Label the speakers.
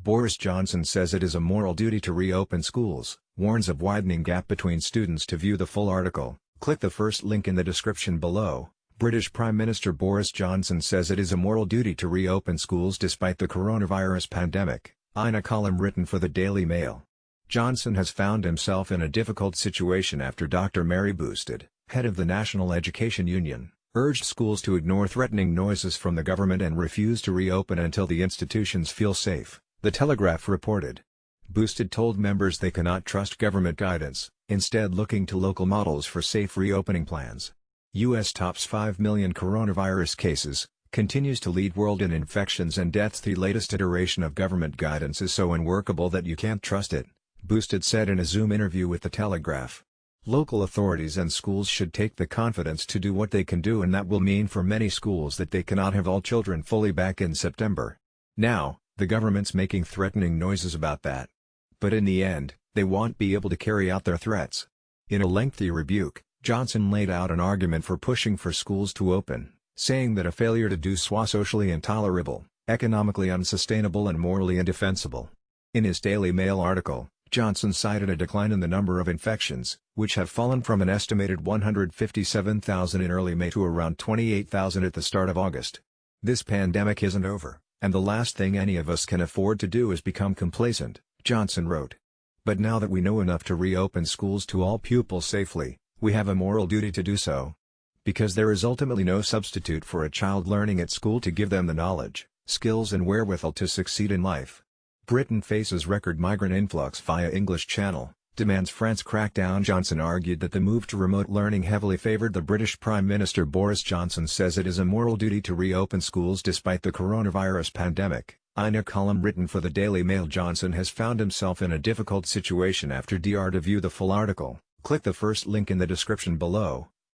Speaker 1: Boris Johnson says it is a moral duty to reopen schools, warns of widening gap between students. To view the full article, click the first link in the description below. British Prime Minister Boris Johnson says it is a moral duty to reopen schools despite the coronavirus pandemic, in a column written for the Daily Mail. Johnson has found himself in a difficult situation after Dr. Mary Bousted, head of the National Education Union, urged schools to ignore threatening noises from the government and refuse to reopen until the institutions feel safe, the Telegraph reported. Bousted told members they cannot trust government guidance, instead looking to local models for safe reopening plans. U.S. tops 5 million coronavirus cases, continues to lead world in infections and deaths. The latest iteration of government guidance is so unworkable that you can't trust it, Bousted said in a Zoom interview with the Telegraph. Local authorities and schools should take the confidence to do what they can do, and that will mean for many schools that they cannot have all children fully back in September. Now, the government's making threatening noises about that. But in the end, they won't be able to carry out their threats. In a lengthy rebuke, Johnson laid out an argument for pushing for schools to open, saying that a failure to do so was socially intolerable, economically unsustainable and morally indefensible. In his Daily Mail article, Johnson cited a decline in the number of infections, which have fallen from an estimated 157,000 in early May to around 28,000 at the start of August. This pandemic isn't over, and the last thing any of us can afford to do is become complacent, Johnson wrote. But now that we know enough to reopen schools to all pupils safely, we have a moral duty to do so. Because there is ultimately no substitute for a child learning at school to give them the knowledge, skills and wherewithal to succeed in life. Britain faces record migrant influx via English Channel, demands France crack down. Johnson argued that the move to remote learning heavily favoured the British Prime Minister. Boris Johnson says it is a moral duty to reopen schools despite the coronavirus pandemic. In a column written for the Daily Mail, Johnson has found himself in a difficult situation after DR. To view the full article, click the first link in the description below.